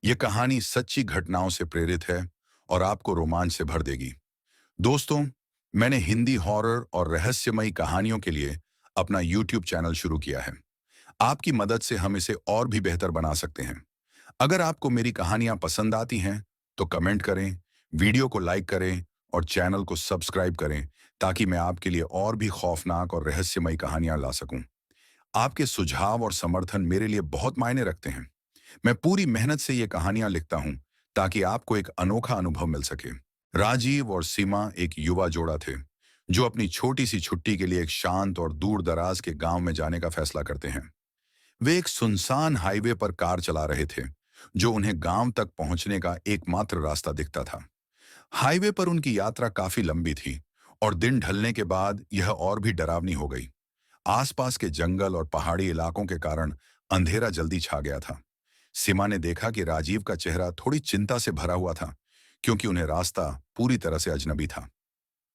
ये कहानी सच्ची घटनाओं से प्रेरित है और आपको रोमांच से भर देगी। दोस्तों, मैंने हिंदी हॉरर और रहस्यमयी कहानियों के लिए अपना यूट्यूब चैनल शुरू किया है। आपकी मदद से हम इसे और भी बेहतर बना सकते हैं। अगर आपको मेरी कहानियां पसंद आती हैं, तो कमेंट करें, वीडियो को लाइक करें और चैनल को सब्सक्राइब करें ताकि मैं आपके लिए और भी खौफनाक और रहस्यमयी कहानियां ला सकूं। आपके सुझाव और समर्थन मेरे लिए बहुत मायने रखते हैं। मैं पूरी मेहनत से ये कहानियां लिखता हूं ताकि आपको एक अनोखा अनुभव मिल सके। राजीव और सीमा एक युवा जोड़ा थे जो अपनी छोटी सी छुट्टी के लिए एक शांत और दूर दराज के गांव में जाने का फैसला करते हैं। वे एक सुनसान हाईवे पर कार चला रहे थे जो उन्हें गांव तक पहुंचने का एकमात्र रास्ता दिखता था। हाईवे पर उनकी यात्रा काफी लंबी थी और दिन ढलने के बाद यह और भी डरावनी हो गई। आसपास के जंगल और पहाड़ी इलाकों के कारण अंधेरा जल्दी छा गया था। सीमा ने देखा कि राजीव का चेहरा थोड़ी चिंता से भरा हुआ था क्योंकि उन्हें रास्ता पूरी तरह से अजनबी था।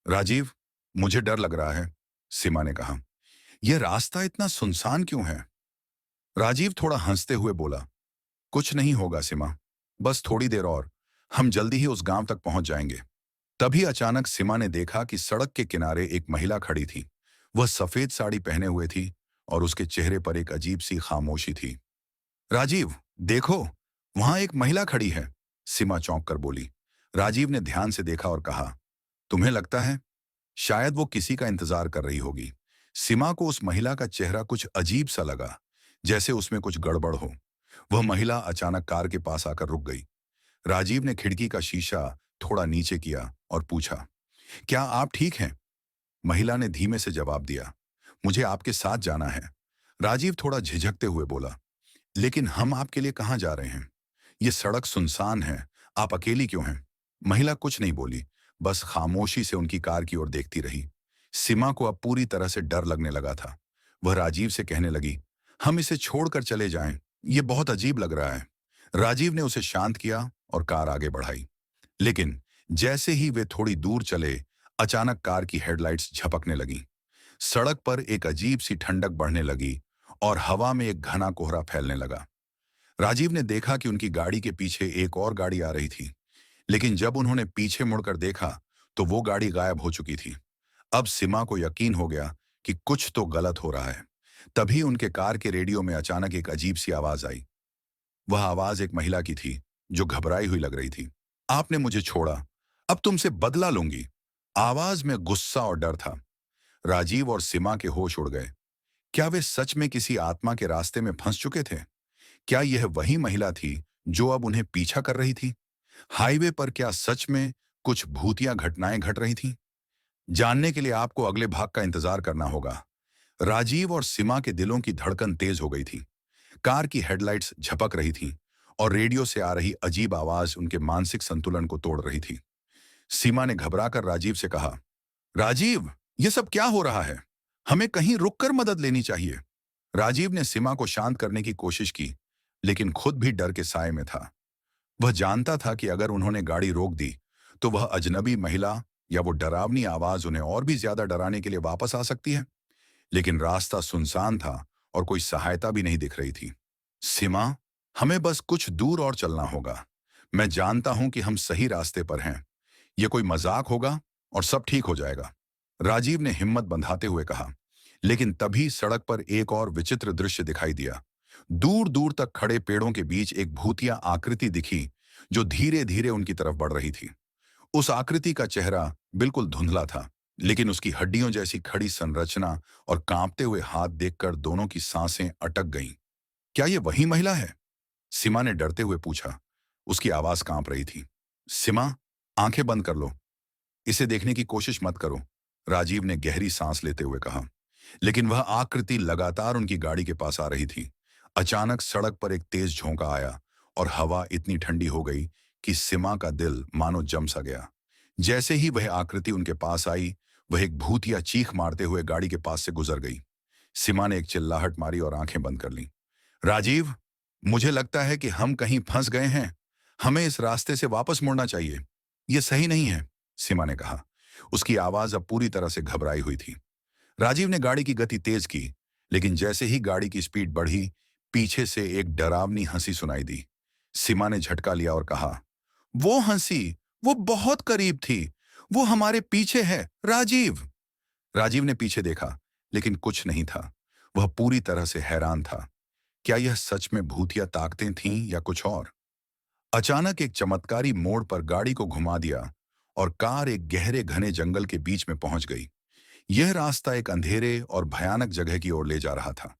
राजीव, मुझे डर लग रहा है, सीमा ने कहा। यह रास्ता इतना सुनसान क्यों है? राजीव थोड़ा हंसते हुए बोला, कुछ नहीं होगा सीमा, बस थोड़ी देर और, हम जल्दी ही उस गांव तक पहुंच जाएंगे। तभी अचानक सीमा ने देखा कि सड़क के किनारे एक महिला खड़ी थी। वह सफेद साड़ी पहने हुए थी और उसके चेहरे पर एक अजीब सी खामोशी थी। राजीव, देखो, वहां एक महिला खड़ी है, सीमा चौंक कर बोली। राजीव ने ध्यान से देखा और कहा, तुम्हें लगता है? शायद वो किसी का इंतजार कर रही होगी। सीमा को उस महिला का चेहरा कुछ अजीब सा लगा, जैसे उसमें कुछ गड़बड़ हो। वह महिला अचानक कार के पास आकर रुक गई। राजीव ने खिड़की का शीशा थोड़ा नीचे किया और पूछा, क्या आप ठीक हैं? महिला ने धीमे से जवाब दिया, मुझे आपके साथ जाना है। राजीव थोड़ा झिझकते हुए बोला, लेकिन हम आपके लिए कहाँ जा रहे हैं? ये सड़क सुनसान है, आप अकेली क्यों हैं? महिला कुछ नहीं बोली, बस खामोशी से उनकी कार की ओर देखती रही। सीमा को अब पूरी तरह से डर लगने लगा था। वह राजीव से कहने लगी, हम इसे छोड़कर चले जाएं, ये बहुत अजीब लग रहा है। राजीव ने उसे शांत किया और कार आगे बढ़ाई। लेकिन जैसे ही वे थोड़ी दूर चले, अचानक कार की हेडलाइट्स झपकने लगी। सड़क पर एक अजीब सी ठंडक बढ़ने लगी और हवा में एक घना कोहरा फैलने लगा। राजीव ने देखा कि उनकी गाड़ी के पीछे एक और गाड़ी आ रही थी, लेकिन जब उन्होंने पीछे मुड़कर देखा तो वो गाड़ी गायब हो चुकी थी। अब सीमा को यकीन हो गया कि कुछ तो गलत हो रहा है। तभी उनके कार के रेडियो में अचानक एक अजीब सी आवाज आई। वह आवाज एक महिला की थी जो घबराई हुई लग रही थी। आपने मुझे छोड़ा, अब तुमसे बदला लूंगी। आवाज में गुस्सा और डर था। राजीव और सीमा के होश उड़ गए। क्या वे सच में किसी आत्मा के रास्ते में फंस चुके थे? क्या यह वही महिला थी जो अब उन्हें पीछा कर रही थी? हाईवे पर क्या सच में कुछ भूतिया घटनाएं घट रही थीं? जानने के लिए आपको अगले भाग का इंतजार करना होगा। राजीव और सीमा के दिलों की धड़कन तेज हो गई थी। कार की हेडलाइट्स झपक रही थीं और रेडियो से आ रही अजीब आवाज उनके मानसिक संतुलन को तोड़ रही थी। सीमा ने घबराकर राजीव से कहा, राजीव, ये सब क्या हो रहा है? हमें कहीं रुककर मदद लेनी चाहिए। राजीव ने सीमा को शांत करने की कोशिश की, लेकिन खुद भी डर के साए में था। वह जानता था कि अगर उन्होंने गाड़ी रोक दी, तो वह अजनबी महिला या वो डरावनी आवाज उन्हें और भी ज्यादा डराने के लिए वापस आ सकती है। लेकिन रास्ता सुनसान था और कोई सहायता भी नहीं दिख रही थी। सीमा, हमें बस कुछ दूर और चलना होगा। मैं जानता हूं कि हम सही रास्ते पर हैं। यह कोई मजाक होगा और सब ठीक हो जाएगा, राजीव ने हिम्मत बंधाते हुए कहा। लेकिन तभी सड़क पर एक और विचित्र दृश्य दिखाई दिया। दूर दूर तक खड़े पेड़ों के बीच एक भूतिया आकृति दिखी जो धीरे धीरे उनकी तरफ बढ़ रही थी। उस आकृति का चेहरा बिल्कुल धुंधला था, लेकिन उसकी हड्डियों जैसी खड़ी संरचना और कांपते हुए हाथ देखकर दोनों की सांसें अटक गईं। क्या ये वही महिला है? सीमा ने डरते हुए पूछा। उसकी आवाज कांप रही थी। सीमा, आंखें बंद कर लो, इसे देखने की कोशिश मत करो, राजीव ने गहरी सांस लेते हुए कहा। लेकिन वह आकृति लगातार उनकी गाड़ी के पास आ रही थी। अचानक सड़क पर एक तेज झोंका आया और हवा इतनी ठंडी हो गई कि सीमा का दिल मानो जम सा गया। जैसे ही वह आकृति उनके पास आई, वह एक भूतिया चीख मारते हुए गाड़ी के पास से गुजर गई। सीमा ने एक चिल्लाहट मारी और आंखें बंद कर लीं। राजीव, मुझे लगता है कि हम कहीं फंस गए हैं। हमें इस रास्ते से वापस मुड़ना चाहिए। यह सही नहीं है, सीमा ने कहा। उसकी आवाज अब पूरी तरह से घबराई हुई थी। राजीव ने गाड़ी की गति तेज की, लेकिन जैसे ही गाड़ी की स्पीड बढ़ी, पीछे से एक डरावनी हंसी सुनाई दी। सीमा ने झटका लिया और कहा, वो हंसी, वो बहुत करीब थी। वो हमारे पीछे है, राजीव। राजीव ने पीछे देखा, लेकिन कुछ नहीं था। वह पूरी तरह से हैरान था। क्या यह सच में भूतिया ताकतें थीं या कुछ और? अचानक एक चमत्कारी मोड़ पर गाड़ी को घुमा दिया और कार एक गहरे घने जंगल के बीच में पहुंच गई। यह रास्ता एक अंधेरे और भयानक जगह की ओर ले जा रहा था।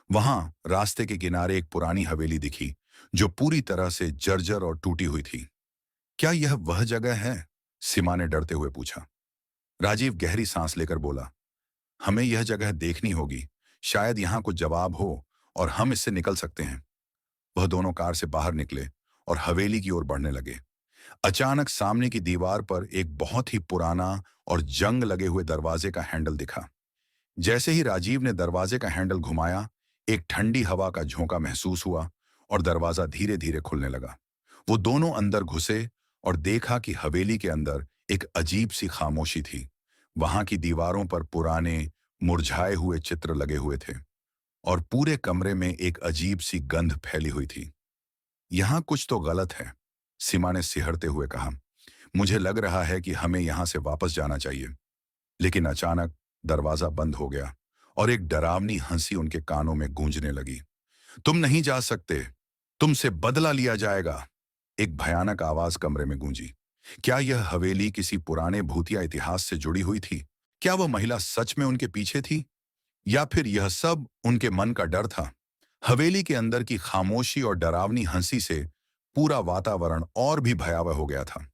वहां रास्ते के किनारे एक पुरानी हवेली दिखी, जो पूरी तरह से जर्जर और टूटी हुई थी। क्या यह वह जगह है? सीमा ने डरते हुए पूछा। राजीव गहरी सांस लेकर बोला, हमें यह जगह देखनी होगी। शायद यहाँ कुछ जवाब हो और हम इससे निकल सकते हैं। वह दोनों कार से बाहर निकले और हवेली की ओर बढ़ने लगे। अचानक सामने की दीवार पर एक बहुत ही पुराना और जंग लगे हुए दरवाजे का हैंडल दिखा। जैसे ही राजीव ने दरवाजे का हैंडल घुमाया, एक ठंडी हवा का झोंका महसूस हुआ और दरवाजा धीरे धीरे खुलने लगा। वो दोनों अंदर घुसे और देखा कि हवेली के अंदर एक अजीब सी खामोशी थी। वहां की दीवारों पर पुराने, मुरझाए हुए चित्र लगे हुए थे और पूरे कमरे में एक अजीब सी गंध फैली हुई थी। यहां कुछ तो गलत है, सीमा ने सिहरते हुए कहा। मुझे लग रहा है कि हमें यहां से वापस जाना चाहिए। लेकिन अचानक दरवाजा बंद हो गया और एक डरावनी हंसी उनके कानों में गूंजने लगी। तुम नहीं जा सकते, तुमसे बदला लिया जाएगा। एक भयानक आवाज कमरे में गूंजी। क्या यह हवेली किसी पुराने भूतिया इतिहास से जुड़ी हुई थी? क्या वह महिला सच में उनके पीछे थी, या फिर यह सब उनके मन का डर था? हवेली के अंदर की खामोशी और डरावनी हंसी से पूरा वातावरण और भी भयावह हो गया था।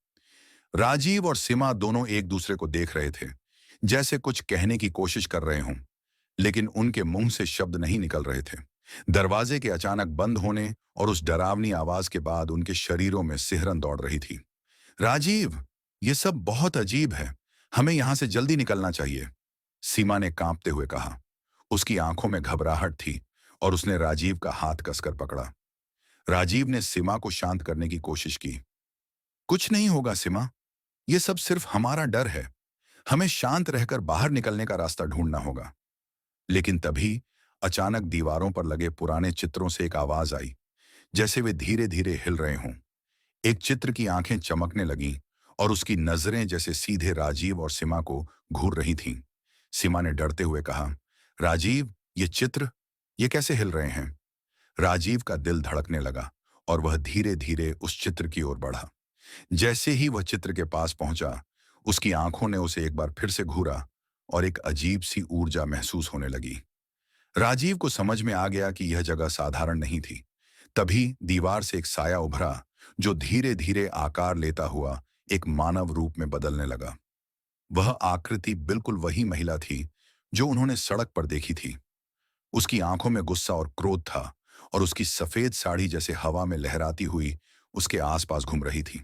राजीव और सीमा दोनों एक दूसरे को देख रहे थे, जैसे कुछ कहने की कोशिश कर रहे हों, लेकिन उनके मुंह से शब्द नहीं निकल रहे थे। दरवाजे के अचानक बंद होने और उस डरावनी आवाज के बाद उनके शरीरों में सिहरन दौड़ रही थी। राजीव, ये सब बहुत अजीब है। हमें यहां से जल्दी निकलना चाहिए, सीमा ने कांपते हुए कहा। उसकी आंखों में घबराहट थी और उसने राजीव का हाथ कसकर पकड़ा। राजीव ने सीमा को शांत करने की कोशिश की। कुछ नहीं होगा सीमा, ये सब सिर्फ हमारा डर है। हमें शांत रहकर बाहर निकलने का रास्ता ढूंढना होगा। लेकिन तभी अचानक दीवारों पर लगे पुराने चित्रों से एक आवाज आई, जैसे वे धीरे धीरे हिल रहे हों। एक चित्र की आंखें चमकने लगीं और उसकी नजरें जैसे सीधे राजीव और सीमा को घूर रही थीं। सीमा ने डरते हुए कहा, राजीव, ये चित्र, ये कैसे हिल रहे हैं? राजीव का दिल धड़कने लगा और वह धीरे धीरे उस चित्र की ओर बढ़ा। जैसे ही वह चित्र के पास पहुंचा, उसकी आंखों ने उसे एक बार फिर से घूरा और एक अजीब सी ऊर्जा महसूस होने लगी। राजीव को समझ में आ गया कि यह जगह साधारण नहीं थी। तभी दीवार से एक साया उभरा, जो धीरे धीरे आकार लेता हुआ एक मानव रूप में बदलने लगा। वह आकृति बिल्कुल वही महिला थी जो उन्होंने सड़क पर देखी थी। उसकी आंखों में गुस्सा और क्रोध था और उसकी सफेद साड़ी जैसे हवा में लहराती हुई उसके आसपास घूम रही थी।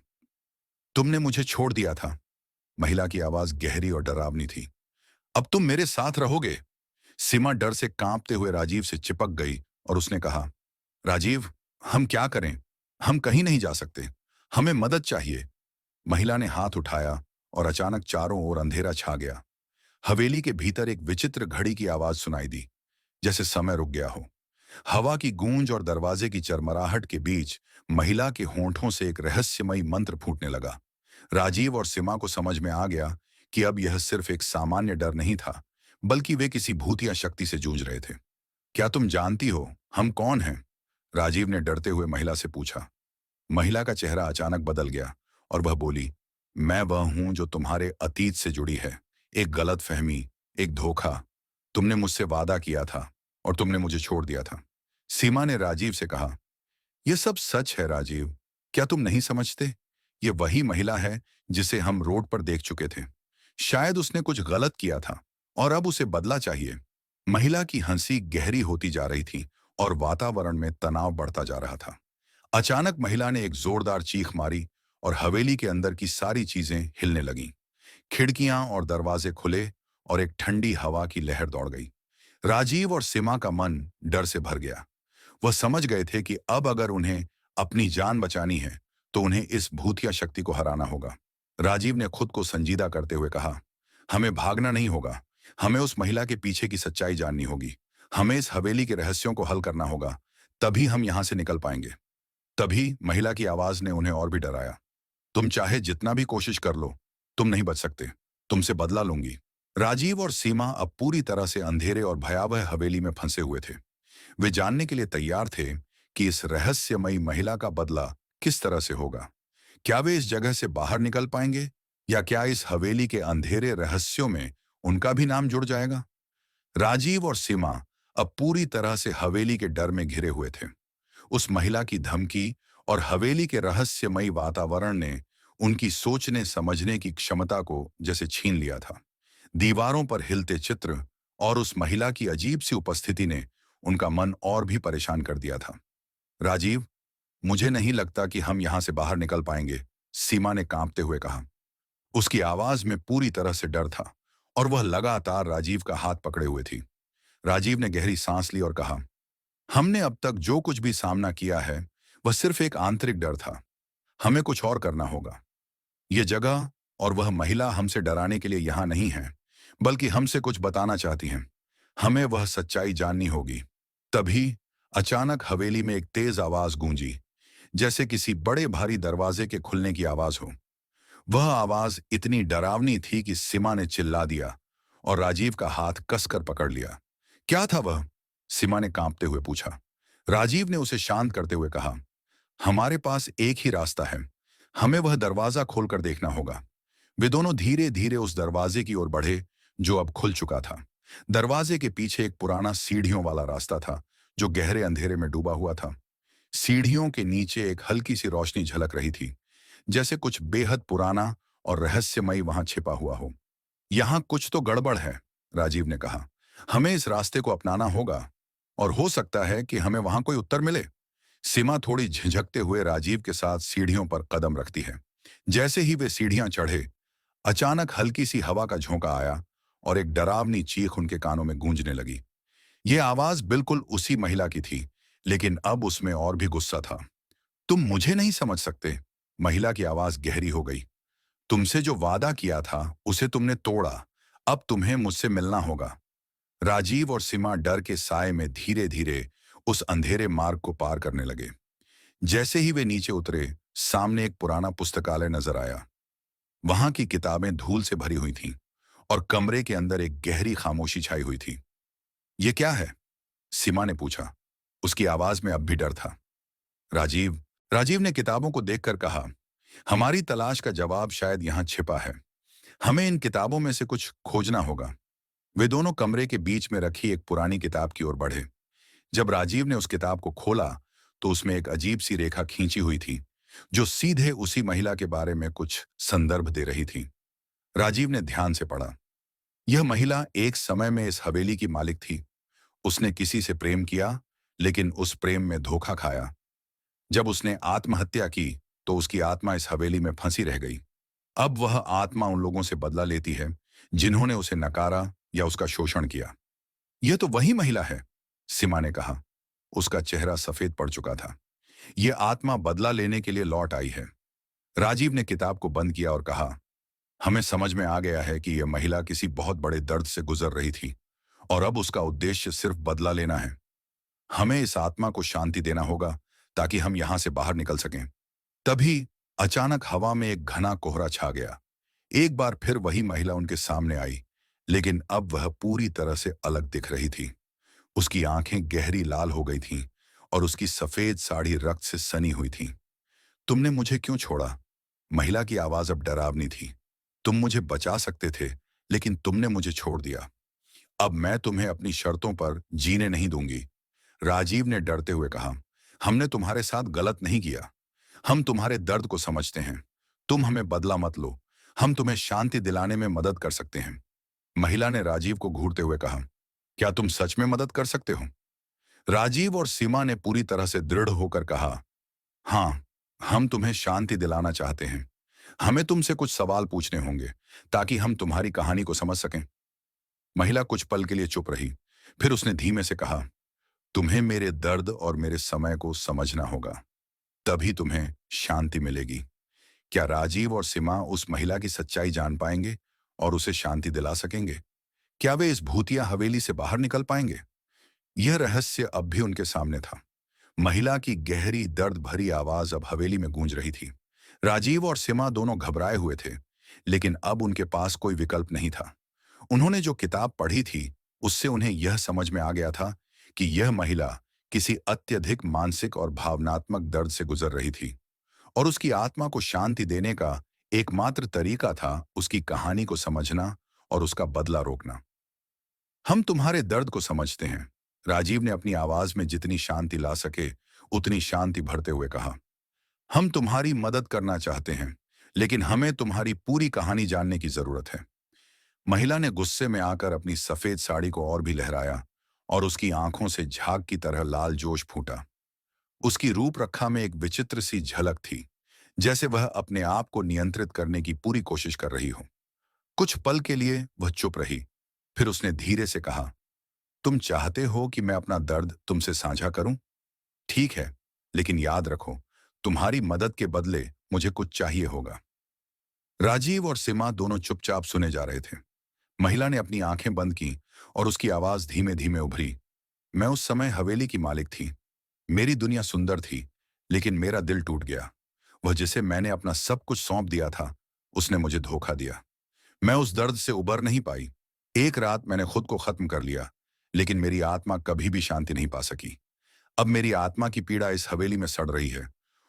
तुमने मुझे छोड़ दिया था। महिला की आवाज गहरी और डरावनी थी। अब तुम मेरे साथ रहोगे? सीमा डर से कांपते हुए राजीव से चिपक गई और उसने कहा, राजीव, हम क्या करें? हम कहीं नहीं जा सकते। हमें मदद चाहिए। महिला ने हाथ उठाया और अचानक चारों ओर अंधेरा छा गया। हवेली के भीतर एक विचित्र घड़ी की आवाज सुनाई दी, जैसे समय रुक गया हो। हवा की गूंज और दरवाजे की चरमराहट के बीच महिला के होंठों से एक रहस्यमयी मंत्र फूटने लगा। राजीव और सीमा को समझ में आ गया कि अब यह सिर्फ एक सामान्य डर नहीं था, बल्कि वे किसी भूतिया शक्ति से जूझ रहे थे। क्या तुम जानती हो हम कौन हैं? राजीव ने डरते हुए महिला से पूछा। महिला का चेहरा अचानक बदल गया और वह बोली, मैं वह हूं जो तुम्हारे अतीत से जुड़ी है। एक गलतफहमी, एक धोखा। तुमने मुझसे वादा किया था और तुमने मुझे छोड़ दिया था। सीमा ने राजीव से कहा, यह सब सच है राजीव, क्या तुम नहीं समझते? ये वही महिला है जिसे हम रोड पर देख चुके थे। शायद उसने कुछ गलत किया था और अब उसे बदला चाहिए। महिला की हंसी गहरी होती जा रही थी और वातावरण में तनाव बढ़ता जा रहा था। अचानक महिला ने एक जोरदार चीख मारी और हवेली के अंदर की सारी चीजें हिलने लगीं। खिड़कियां और दरवाजे खुले और एक ठंडी हवा की लहर दौड़ गई। राजीव और सीमा का मन डर से भर गया। वह समझ गए थे कि अब अगर उन्हें अपनी जान बचानी है तो उन्हें इस भूतिया शक्ति को हराना होगा। राजीव ने खुद को संजीदा करते हुए कहा, हमें भागना नहीं होगा। हमें उस महिला के पीछे की सच्चाई जाननी होगी। हमें इस हवेली के रहस्यों को हल करना होगा। तभी हम यहां से निकल पाएंगे। तभी महिला की आवाज ने उन्हें और भी डराया। तुम चाहे जितना भी कोशिश कर लो, तुम नहीं बच सकते। तुमसे बदला लूंगी। राजीव और सीमा अब पूरी तरह से अंधेरे और भयावह हवेली में फंसे हुए थे। वे जानने के लिए तैयार थे कि इस रहस्यमयी महिला का बदला किस तरह से होगा। क्या वे इस जगह से बाहर निकल पाएंगे, या क्या इस हवेली के अंधेरे रहस्यों में उनका भी नाम जुड़ जाएगा। राजीव और सीमा अब पूरी तरह से हवेली के डर में घिरे हुए थे। उस महिला की धमकी और हवेली के रहस्यमयी वातावरण ने उनकी सोचने समझने की क्षमता को जैसे छीन लिया था। दीवारों पर हिलते चित्र और उस महिला की अजीब सी उपस्थिति ने उनका मन और भी परेशान कर दिया था। राजीव, मुझे नहीं लगता कि हम यहां से बाहर निकल पाएंगे, सीमा ने कांपते हुए कहा। उसकी आवाज में पूरी तरह से डर था और वह लगातार राजीव का हाथ पकड़े हुए थी। राजीव ने गहरी सांस ली और कहा, हमने अब तक जो कुछ भी सामना किया है वह सिर्फ एक आंतरिक डर था। हमें कुछ और करना होगा। ये जगह और वह महिला हमसे डराने के लिए यहाँ नहीं है, बल्कि हमसे कुछ बताना चाहती हैं। हमें वह सच्चाई जाननी होगी। तभी अचानक हवेली में एक तेज आवाज गूंजी, जैसे किसी बड़े भारी दरवाजे के खुलने की आवाज हो। वह आवाज इतनी डरावनी थी कि सीमा ने चिल्ला दिया और राजीव का हाथ कसकर पकड़ लिया। क्या था वह? सीमा ने कांपते हुए पूछा। राजीव ने उसे शांत करते हुए कहा, हमारे पास एक ही रास्ता है। हमें वह दरवाजा खोलकर देखना होगा। वे दोनों धीरे धीरे उस दरवाजे की ओर बढ़े, जो अब खुल चुका था। दरवाजे के पीछे एक पुराना सीढ़ियों वाला रास्ता था, जो गहरे अंधेरे में डूबा हुआ था। सीढ़ियों के नीचे एक हल्की सी रोशनी झलक रही थी, जैसे कुछ बेहद पुराना और रहस्यमयी वहां छिपा हुआ हो। यहां कुछ तो गड़बड़ है, राजीव ने कहा। हमें इस रास्ते को अपनाना होगा, और हो सकता है कि हमें वहां कोई उत्तर मिले। सीमा थोड़ी झिझकते हुए राजीव के साथ सीढ़ियों पर कदम रखती है। जैसे ही वे सीढ़ियां चढ़े, अचानक हल्की सी हवा का झोंका आया और एक डरावनी चीख उनके कानों में गूंजने लगी। यह आवाज बिल्कुल उसी महिला की थी, लेकिन अब उसमें और भी गुस्सा था। तुम मुझे नहीं समझ सकते, महिला की आवाज गहरी हो गई। तुमसे जो वादा किया था उसे तुमने तोड़ा। अब तुम्हें मुझसे मिलना होगा। राजीव और सीमा डर के साए में धीरे धीरे उस अंधेरे मार्ग को पार करने लगे। जैसे ही वे नीचे उतरे, सामने एक पुराना पुस्तकालय नजर आया। वहां की किताबें धूल से भरी हुई थीं और कमरे के अंदर एक गहरी खामोशी छाई हुई थी। ये क्या है? सीमा ने पूछा। उसकी आवाज में अब भी डर था। राजीव राजीव ने किताबों को देखकर कहा, हमारी तलाश का जवाब शायद यहाँ छिपा है। हमें इन किताबों में से कुछ खोजना होगा। वे दोनों कमरे के बीच में रखी एक पुरानी किताब की ओर बढ़े। जब राजीव ने उस किताब को खोला, तो उसमें एक अजीब सी रेखा खींची हुई थी, जो सीधे उसी महिला के बारे में कुछ संदर्भ दे रही थी। राजीव ने ध्यान से पढ़ा। यह महिला एक समय में इस हवेली की मालिक थी। उसने किसी से प्रेम किया, लेकिन उस प्रेम में धोखा खाया। जब उसने आत्महत्या की, तो उसकी आत्मा इस हवेली में फंसी रह गई। अब वह आत्मा उन लोगों से बदला लेती है जिन्होंने उसे नकारा या उसका शोषण किया। यह तो वही महिला है, सीमा ने कहा। उसका चेहरा सफेद पड़ चुका था। यह आत्मा बदला लेने के लिए लौट आई है। राजीव ने किताब को बंद किया और कहा, हमें समझ में आ गया है कि यह महिला किसी बहुत बड़े दर्द से गुजर रही थी, और अब उसका उद्देश्य सिर्फ बदला लेना है। हमें इस आत्मा को शांति देना होगा, ताकि हम यहां से बाहर निकल सकें। तभी अचानक हवा में एक घना कोहरा छा गया। एक बार फिर वही महिला उनके सामने आई, लेकिन अब वह पूरी तरह से अलग दिख रही थी। उसकी आंखें गहरी लाल हो गई थीं और उसकी सफेद साड़ी रक्त से सनी हुई थी। तुमने मुझे क्यों छोड़ा? महिला की आवाज अब डरावनी थी। तुम मुझे बचा सकते थे, लेकिन तुमने मुझे छोड़ दिया। अब मैं तुम्हें अपनी शर्तों पर जीने नहीं दूंगी। राजीव ने डरते हुए कहा, हमने तुम्हारे साथ गलत नहीं किया। हम तुम्हारे दर्द को समझते हैं। तुम हमें बदला मत लो। हम तुम्हें शांति दिलाने में मदद कर सकते हैं। महिला ने राजीव को घूरते हुए कहा, क्या तुम सच में मदद कर सकते हो? राजीव और सीमा ने पूरी तरह से दृढ़ होकर कहा, हाँ, हम तुम्हें शांति दिलाना चाहते हैं। हमें तुमसे कुछ सवाल पूछने होंगे, ताकि हम तुम्हारी कहानी को समझ सकें। महिला कुछ पल के लिए चुप रही। फिर उसने धीमे से कहा, तुम्हें मेरे दर्द और मेरे समय को समझना होगा, तभी तुम्हें शांति मिलेगी। क्या राजीव और सीमा उस महिला की सच्चाई जान पाएंगे और उसे शांति दिला सकेंगे? क्या वे इस भूतिया हवेली से बाहर निकल पाएंगे? यह रहस्य अब भी उनके सामने था। महिला की गहरी दर्द भरी आवाज अब हवेली में गूंज रही थी। राजीव और सीमा दोनों घबराए हुए थे, लेकिन अब उनके पास कोई विकल्प नहीं था। उन्होंने जो किताब पढ़ी थी, उससे उन्हें यह समझ में आ गया था कि यह महिला किसी अत्यधिक मानसिक और भावनात्मक दर्द से गुजर रही थी, और उसकी आत्मा को शांति देने का एकमात्र तरीका था उसकी कहानी को समझना और उसका बदला रोकना। हम तुम्हारे दर्द को समझते हैं, राजीव ने अपनी आवाज में जितनी शांति ला सके उतनी शांति भरते हुए कहा। हम तुम्हारी मदद करना चाहते हैं, लेकिन हमें तुम्हारी पूरी कहानी जानने की जरूरत है। महिला ने गुस्से में आकर अपनी सफेद साड़ी को और भी लहराया, और उसकी आंखों से झाग की तरह लाल जोश फूटा। उसकी रूपरेखा में एक विचित्र सी झलक थी, जैसे वह अपने आप को नियंत्रित करने की पूरी कोशिश कर रही हो। कुछ पल के लिए वह चुप रही, फिर उसने धीरे से कहा, तुम चाहते हो कि मैं अपना दर्द तुमसे साझा करूं? ठीक है, लेकिन याद रखो, तुम्हारी मदद के बदले मुझे कुछ चाहिए होगा। राजीव और सीमा दोनों चुपचाप सुने जा रहे थे। महिला ने अपनी आंखें बंद की और उसकी आवाज धीमे धीमे उभरी। मैं उस समय हवेली की मालिक थी। मेरी दुनिया सुंदर थी, लेकिन मेरा दिल टूट गया। वह जिसे मैंने अपना सब कुछ सौंप दिया था, उसने मुझे धोखा दिया। मैं उस दर्द से उबर नहीं पाई। एक रात मैंने खुद को खत्म कर लिया, लेकिन मेरी आत्मा कभी भी शांति नहीं पा सकी। अब मेरी आत्मा की पीड़ा इस हवेली में सड़ रही है,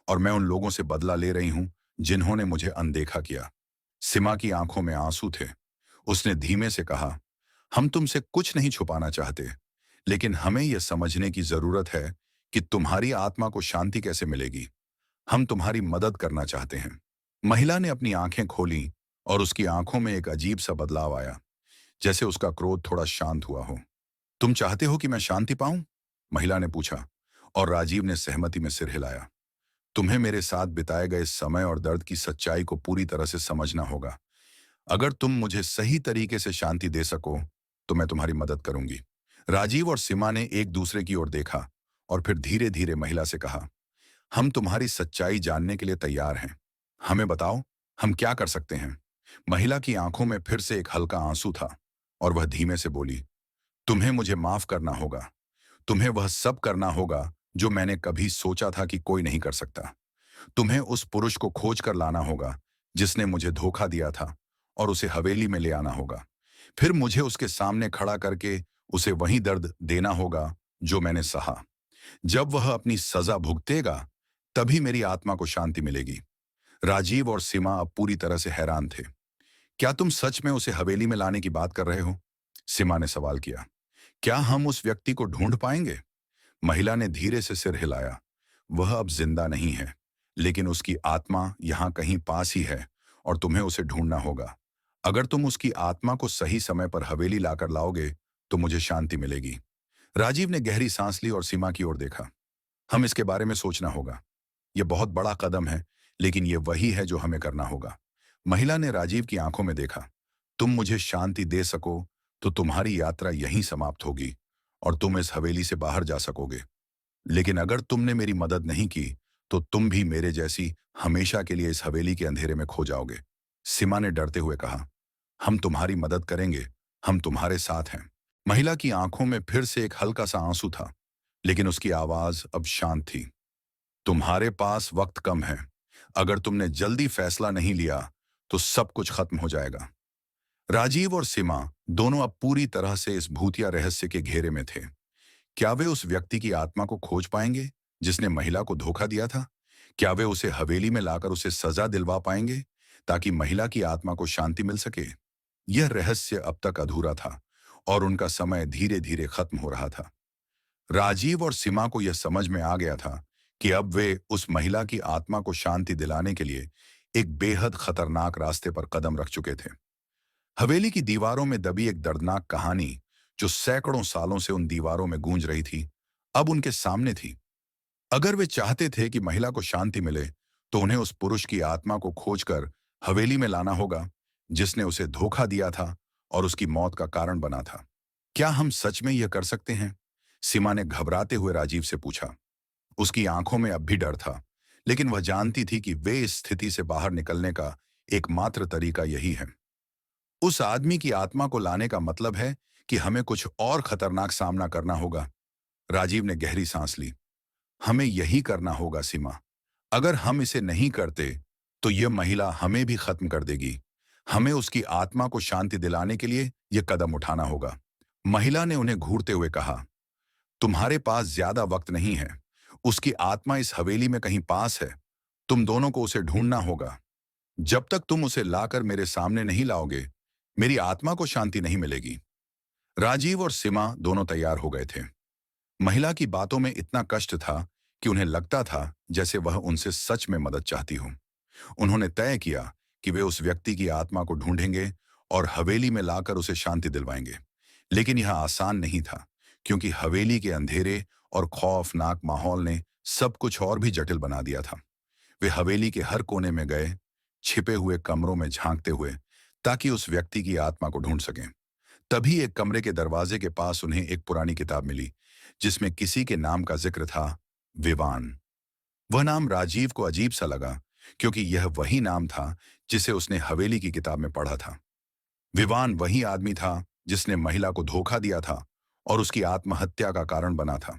और मैं उन लोगों से बदला ले रही हूं जिन्होंने मुझे अनदेखा किया। सिमा की आंखों में आंसू थे। उसने धीमे से कहा, हम तुमसे कुछ नहीं छुपाना चाहते, लेकिन हमें यह समझने की जरूरत है कि तुम्हारी आत्मा को शांति कैसे मिलेगी। हम तुम्हारी मदद करना चाहते हैं। महिला ने अपनी आंखें खोली, और उसकी आंखों में एक अजीब सा बदलाव आया, जैसे उसका क्रोध थोड़ा शांत हुआ हो। तुम चाहते हो कि मैं शांति पाऊं? महिला ने पूछा, और राजीव ने सहमति में सिर हिलाया। तुम्हें मेरे साथ बिताए गए समय और दर्द की सच्चाई को पूरी तरह से समझना होगा। अगर तुम मुझे सही तरीके से शांति दे सको, तो मैं तुम्हारी मदद करूंगी। राजीव और सीमा ने एक दूसरे की ओर देखा, और फिर धीरे धीरे महिला से कहा, हम तुम्हारी सच्चाई जानने के लिए तैयार हैं। हमें बताओ, हम क्या कर सकते हैं? महिला की आंखों में फिर से एक हल्का आंसू था, और वह धीमे से बोली, तुम्हें मुझे माफ करना होगा। तुम्हें वह सब करना होगा जो मैंने कभी सोचा था कि कोई नहीं कर सकता। तुम्हें उस पुरुष को खोज कर लाना होगा जिसने मुझे धोखा दिया था, और उसे हवेली में ले आना होगा। फिर मुझे उसके सामने खड़ा करके उसे वही दर्द देना होगा जो मैंने सहा। जब वह अपनी सजा भुगतेगा, तभी मेरी आत्मा को शांति मिलेगी। राजीव और सीमा अब पूरी तरह से हैरान थे। क्या तुम सच में उसे हवेली में लाने की बात कर रहे हो? सीमा ने सवाल किया। क्या हम उस व्यक्ति को ढूंढ पाएंगे? महिला ने धीरे से सिर हिलाया। वह अब जिंदा नहीं है, लेकिन उसकी आत्मा यहाँ कहीं पास ही है, और तुम्हें उसे ढूंढना होगा। अगर तुम उसकी आत्मा को सही समय पर हवेली लाकर लाओगे, तो मुझे शांति मिलेगी। राजीव ने गहरी सांस ली और सीमा की ओर देखा। हम इसके बारे में सोचना होगा। यह बहुत बड़ा कदम है, लेकिन यह वही है जो हमें करना होगा। महिला ने राजीव की आंखों में देखा। तुम मुझे शांति दे सको, तो तुम्हारी यात्रा यहीं समाप्त होगी, और तुम इस हवेली से बाहर जा सकोगे। लेकिन अगर तुमने मेरी मदद नहीं की, तो तुम भी मेरे जैसी हमेशा के लिए इस हवेली के अंधेरे में खो जाओगे। सीमा ने डरते हुए कहा, हम तुम्हारी मदद करेंगे, हम तुम्हारे साथ हैं। महिला की आंखों में फिर से एक हल्का सा आंसू था, लेकिन उसकी आवाज अब शांत थी। तुम्हारे पास वक्त कम है। अगर तुमने जल्दी फैसला नहीं लिया, तो सब कुछ खत्म हो जाएगा। राजीव और सीमा दोनों अब पूरी तरह से इस भूतिया रहस्य के घेरे में थे। क्या वे उस व्यक्ति की आत्मा को खोज पाएंगे जिसने महिला को धोखा दिया था? क्या वे उसे हवेली में लाकर उसे सजा दिलवा पाएंगे, ताकि महिला की आत्मा को शांति मिल सके? यह रहस्य अब तक अधूरा था, और उनका समय धीरे धीरे खत्म हो रहा था। राजीव और सीमा को यह समझ में आ गया था कि अब वे उस महिला की आत्मा को शांति दिलाने के लिए एक बेहद खतरनाक रास्ते पर कदम रख चुके थे। हवेली की दीवारों में दबी एक दर्दनाक कहानी, जो सैकड़ों सालों से उन दीवारों में गूंज रही थी, अब उनके सामने थी। अगर वे चाहते थे कि महिला को शांति मिले, तो उन्हें उस पुरुष की आत्मा को खोजकर हवेली में लाना होगा जिसने उसे धोखा दिया था और उसकी मौत का कारण बना था। क्या हम सच में यह कर सकते हैं? सीमा ने घबराते हुए राजीव से पूछा। उसकी आंखों में अब भी डर था, लेकिन वह जानती थी कि वे इस स्थिति से बाहर निकलने का एकमात्र तरीका यही है। उस आदमी की आत्मा को लाने का मतलब है कि हमें कुछ और खतरनाक सामना करना होगा। राजीव ने गहरी सांस ली। हमें यही करना होगा सीमा। अगर हम इसे नहीं करते तो यह महिला हमें भी खत्म कर देगी। हमें उसकी आत्मा को शांति दिलाने के लिए यह कदम उठाना होगा। महिला ने उन्हें घूरते हुए कहा, तुम्हारे पास ज्यादा वक्त नहीं है। उसकी आत्मा इस हवेली में कहीं पास है। तुम दोनों को उसे ढूंढना होगा। जब तक तुम उसे लाकर मेरे सामने नहीं लाओगे, मेरी आत्मा को शांति नहीं मिलेगी। राजीव और सीमा दोनों तैयार हो गए थे। महिला की बातों में इतना कष्ट था कि उन्हें लगता था जैसे वह उनसे सच में मदद चाहती हो। उन्होंने तय किया कि वे उस व्यक्ति की आत्मा को ढूंढेंगे और हवेली में लाकर उसे शांति दिलवाएंगे। लेकिन यह आसान नहीं था, क्योंकि हवेली के अंधेरे और खौफनाक माहौल ने सब कुछ और भी जटिल बना दिया था। वे हवेली के हर कोने में गए, छिपे हुए कमरों में झांकते हुए, ताकि उस व्यक्ति की आत्मा को ढूंढ सकें। तभी एक कमरे के दरवाजे के पास उन्हें एक पुरानी किताब मिली, जिसमें किसी के नाम का जिक्र था, विवान। वह नाम राजीव को अजीब सा लगा, क्योंकि यह वही नाम था जिसे उसने हवेली की किताब में पढ़ा था। विवान वही आदमी था जिसने महिला को धोखा दिया था और उसकी आत्महत्या का कारण बना था।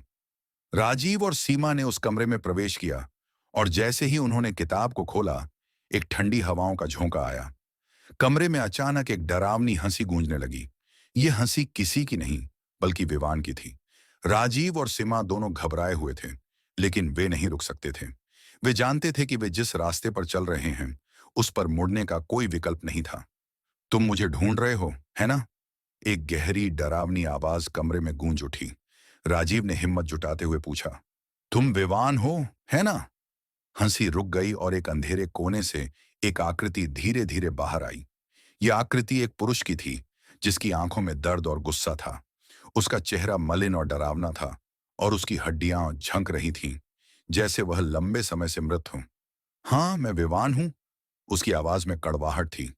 राजीव और सीमा ने उस कमरे में प्रवेश किया, और जैसे ही उन्होंने किताब को खोला, एक ठंडी हवाओं का झोंका आया। कमरे में अचानक एक डरावनी हंसी गूंजने लगी। यह हंसी किसी की नहीं, बल्कि विवान की थी। राजीव और सीमा दोनों घबराए हुए थे, लेकिन वे नहीं रुक सकते थे। वे जानते थे कि वे जिस रास्ते पर चल रहे हैं, उस पर मुड़ने का कोई विकल्प नहीं था। तुम मुझे ढूंढ रहे हो, है ना? एक गहरी डरावनी आवाज कमरे में गूंज उठी। राजीव ने हिम्मत जुटाते हुए पूछा, तुम विवान हो, है ना? हंसी रुक गई और एक अंधेरे कोने से एक आकृति धीरे धीरे बाहर आई। यह आकृति एक पुरुष की थी, जिसकी आंखों में दर्द और गुस्सा था। उसका चेहरा मलिन और डरावना था, और उसकी हड्डियां झंक रही थीं, जैसे वह लंबे समय से मृत हो। हाँ, मैं विवान हूं। उसकी आवाज में कड़वाहट थी।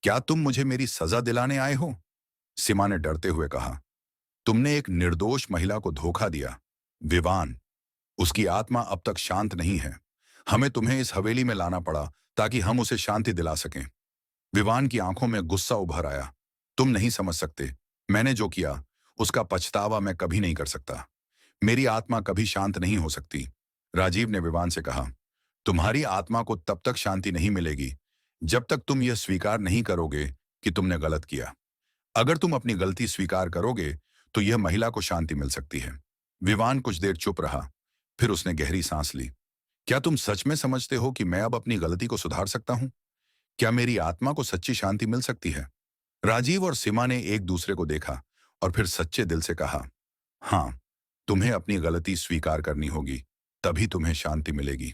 क्या तुम मुझे मेरी सजा दिलाने आए हो? सीमा ने डरते हुए कहा। तुमने एक निर्दोष महिला को धोखा दिया, विवान। उसकी आत्मा अब तक शांत नहीं है। हमें तुम्हें इस हवेली में लाना पड़ा ताकि हम उसे शांति दिला सकें। विवान की आंखों में गुस्सा उभर आया। तुम नहीं समझ सकते। मैंने जो किया, उसका पछतावा मैं कभी नहीं कर सकता। मेरी आत्मा कभी शांत नहीं हो सकती। राजीव ने विवान से कहा, तुम्हारी आत्मा को तब तक शांति नहीं मिलेगी जब तक तुम यह स्वीकार नहीं करोगे कि तुमने गलत किया। अगर तुम अपनी गलती स्वीकार करोगे तो यह महिला को शांति मिल सकती है। विवान कुछ देर चुप रहा, फिर उसने गहरी सांस ली। क्या तुम सच में समझते हो कि मैं अब अपनी गलती को सुधार सकता हूं? क्या मेरी आत्मा को सच्ची शांति मिल सकती है? राजीव और सीमा ने एक दूसरे को देखा और फिर सच्चे दिल से कहा, हाँ, तुम्हें अपनी गलती स्वीकार करनी होगी, तभी तुम्हें शांति मिलेगी।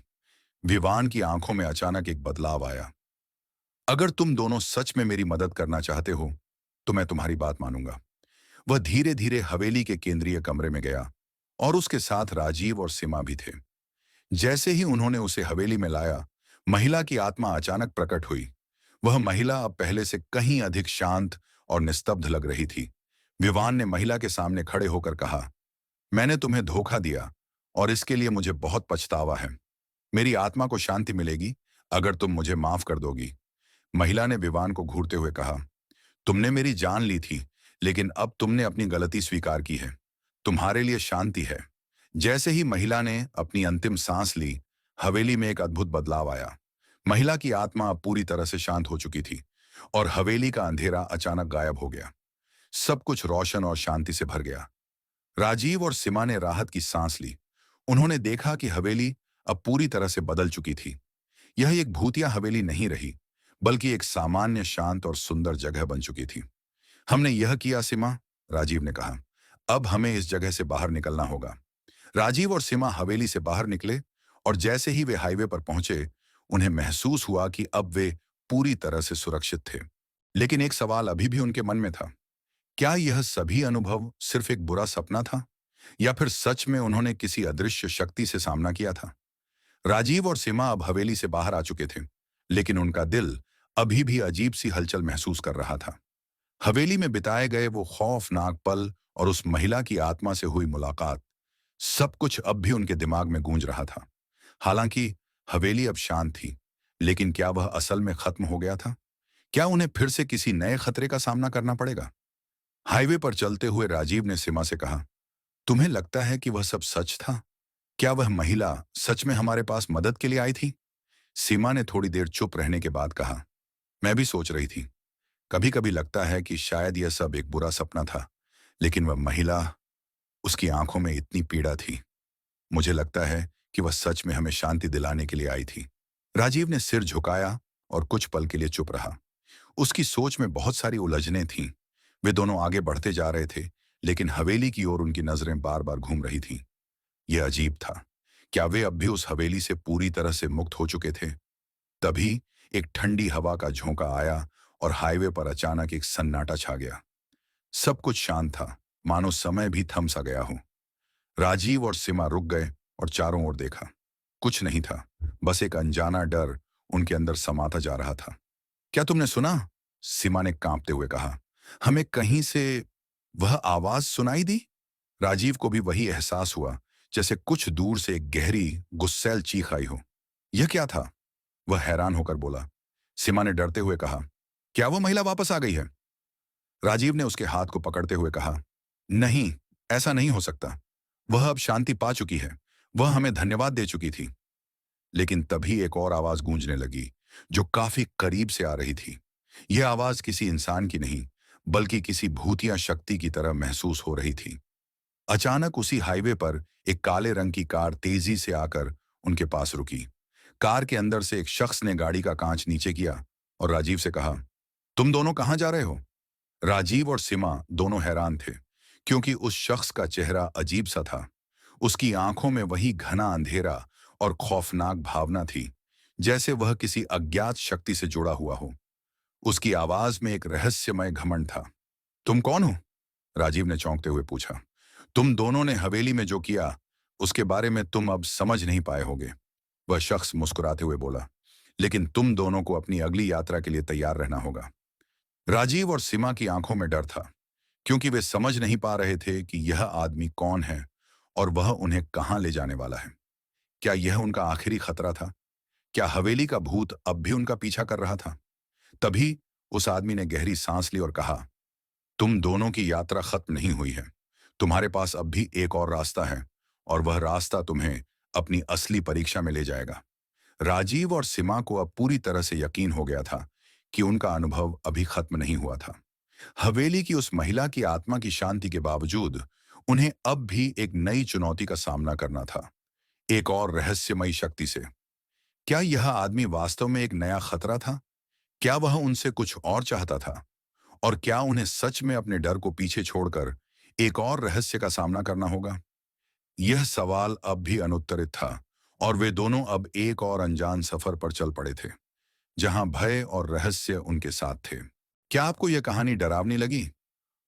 विवान की आंखों में अचानक एक बदलाव आया। अगर तुम दोनों सच में मेरी मदद करना चाहते हो, तो मैं तुम्हारी बात मानूंगा। वह धीरे धीरे हवेली के केंद्रीय कमरे में गया, और उसके साथ राजीव और सीमा भी थे। जैसे ही उन्होंने उसे हवेली में लाया, महिला की आत्मा अचानक प्रकट हुई। वह महिला अब पहले से कहीं अधिक शांत और निस्तब्ध लग रही थी। विवान ने महिला के सामने खड़े होकर कहा, मैंने तुम्हें धोखा दिया और इसके लिए मुझे बहुत पछतावा है। मेरी आत्मा को शांति मिलेगी अगर तुम मुझे माफ कर दोगी। महिला ने विवान को घूरते हुए कहा, तुमने मेरी जान ली थी, लेकिन अब तुमने अपनी गलती स्वीकार की है। तुम्हारे लिए शांति है। जैसे ही महिला ने अपनी अंतिम सांस ली, हवेली में एक अद्भुत बदलाव आया। महिला की आत्मा अब पूरी तरह से शांत हो चुकी थी, और हवेली का अंधेरा अचानक गायब हो गया। सब कुछ रोशन और शांति से भर गया। राजीव और सीमा ने राहत की सांस ली। उन्होंने देखा कि हवेली अब पूरी तरह से बदल चुकी थी। यह एक भूतिया हवेली नहीं रही, बल्कि एक सामान्य, शांत और सुंदर जगह बन चुकी थी। हमने यह किया सीमा, राजीव ने कहा। अब हमें इस जगह से बाहर निकलना होगा। राजीव और सीमा हवेली से बाहर निकले, और जैसे ही वे हाईवे पर पहुंचे, उन्हें महसूस हुआ कि अब वे पूरी तरह से सुरक्षित थे। लेकिन एक सवाल अभी भी उनके मन में था। क्या यह सभी अनुभव सिर्फ एक बुरा सपना था, या फिर सच में उन्होंने किसी अदृश्य शक्ति से सामना किया था? राजीव और सीमा अब हवेली से बाहर आ चुके थे, लेकिन उनका दिल अभी भी अजीब सी हलचल महसूस कर रहा था। हवेली में बिताए गए वो खौफनाक पल और उस महिला की आत्मा से हुई मुलाकात, सब कुछ अब भी उनके दिमाग में गूंज रहा था। हालांकि हवेली अब शांत थी, लेकिन क्या वह असल में खत्म हो गया था? क्या उन्हें फिर से किसी नए खतरे का सामना करना पड़ेगा? हाईवे पर चलते हुए राजीव ने सीमा से कहा, तुम्हें लगता है कि वह सब सच था? क्या वह महिला सच में हमारे पास मदद के लिए आई थी? सीमा ने थोड़ी देर चुप रहने के बाद कहा, मैं भी सोच रही थी। कभी कभी लगता है कि शायद यह सब एक बुरा सपना था, लेकिन वह महिला, उसकी आंखों में इतनी पीड़ा थी। मुझे लगता है कि वह सच में हमें शांति दिलाने के लिए आई थी। राजीव ने सिर झुकाया और कुछ पल के लिए चुप रहा। उसकी सोच में बहुत सारी उलझनें थीं। वे दोनों आगे बढ़ते जा रहे थे, लेकिन हवेली की ओर उनकी नजरें बार बार घूम रही थीं। यह अजीब था। क्या वे अब भी उस हवेली से पूरी तरह से मुक्त हो चुके थे? तभी एक ठंडी हवा का झोंका आया और हाईवे पर अचानक एक सन्नाटा छा गया। सब कुछ शांत था, मानो समय भी थम सा गया हो। राजीव और सीमा रुक गए और चारों ओर देखा। कुछ नहीं था, बस एक अनजाना डर उनके अंदर समाता जा रहा था। क्या तुमने सुना? सीमा ने कांपते हुए कहा। हमें कहीं से वह आवाज सुनाई दी। राजीव को भी वही एहसास हुआ, जैसे कुछ दूर से एक गहरी गुस्सैल चीख आई हो। यह क्या था? वह हैरान होकर बोला। सीमा ने डरते हुए कहा, क्या वह महिला वापस आ गई है? राजीव ने उसके हाथ को पकड़ते हुए कहा, नहीं, ऐसा नहीं हो सकता। वह अब शांति पा चुकी है। वह हमें धन्यवाद दे चुकी थी। लेकिन तभी एक और आवाज गूंजने लगी, जो काफी करीब से आ रही थी। यह आवाज किसी इंसान की नहीं, बल्कि किसी भूतिया शक्ति की तरह महसूस हो रही थी। अचानक उसी हाईवे पर एक काले रंग की कार तेजी से आकर उनके पास रुकी। कार के अंदर से एक शख्स ने गाड़ी का कांच नीचे किया और राजीव से कहा, तुम दोनों कहां जा रहे हो? राजीव और सीमा दोनों हैरान थे, क्योंकि उस शख्स का चेहरा अजीब सा था। उसकी आंखों में वही घना अंधेरा और खौफनाक भावना थी, जैसे वह किसी अज्ञात शक्ति से जुड़ा हुआ हो। उसकी आवाज में एक रहस्यमय घमंड था। तुम कौन हो? राजीव ने चौंकते हुए पूछा। तुम दोनों ने हवेली में जो किया, उसके बारे में तुम अब समझ नहीं पाए होगे, वह शख्स मुस्कुराते हुए बोला। लेकिन तुम दोनों को अपनी अगली यात्रा के लिए तैयार रहना होगा। राजीव और सीमा की आंखों में डर था, क्योंकि वे समझ नहीं पा रहे थे कि यह आदमी कौन है और वह उन्हें कहां ले जाने वाला है। क्या यह उनका आखिरी खतरा था? क्या हवेली का भूत अब भी उनका पीछा कर रहा था? तभी उस आदमी ने गहरी सांस ली और कहा, तुम दोनों की यात्रा खत्म नहीं हुई है। तुम्हारे पास अब भी एक और रास्ता है, और वह रास्ता तुम्हें अपनी असली परीक्षा में ले जाएगा। राजीव और सीमा को अब पूरी तरह से यकीन हो गया था कि उनका अनुभव अभी खत्म नहीं हुआ था। हवेली की उस महिला की आत्मा की शांति के बावजूद उन्हें अब भी एक नई चुनौती का सामना करना था, एक और रहस्यमयी शक्ति से। क्या यह आदमी वास्तव में एक नया खतरा था? क्या वह उनसे कुछ और चाहता था? और क्या उन्हें सच में अपने डर को पीछे छोड़कर एक और रहस्य का सामना करना होगा? यह सवाल अब भी अनुत्तरित था, और वे दोनों अब एक और अनजान सफर पर चल पड़े थे, जहां भय और रहस्य उनके साथ थे। क्या आपको यह कहानी डरावनी लगी?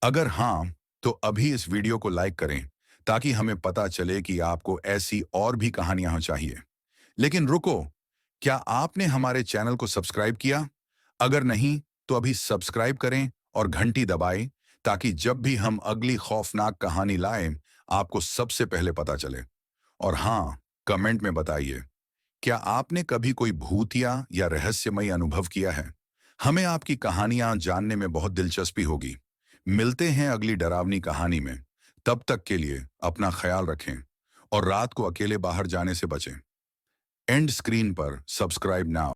अगर हाँ, तो अभी इस वीडियो को लाइक करें, ताकि हमें पता चले कि आपको ऐसी और भी कहानियां चाहिए। लेकिन रुको, क्या आपने हमारे चैनल को सब्सक्राइब किया? अगर नहीं, तो अभी सब्सक्राइब करें और घंटी दबाएं, ताकि जब भी हम अगली खौफनाक कहानी लाएं, आपको सबसे पहले पता चले। और हाँ, कमेंट में बताइए, क्या आपने कभी कोई भूतिया या रहस्यमयी अनुभव किया है? हमें आपकी कहानियां जानने में बहुत दिलचस्पी होगी। मिलते हैं अगली डरावनी कहानी में। तब तक के लिए अपना ख्याल रखें और रात को अकेले बाहर जाने से बचें। एंड स्क्रीन पर सब्सक्राइब नाउ।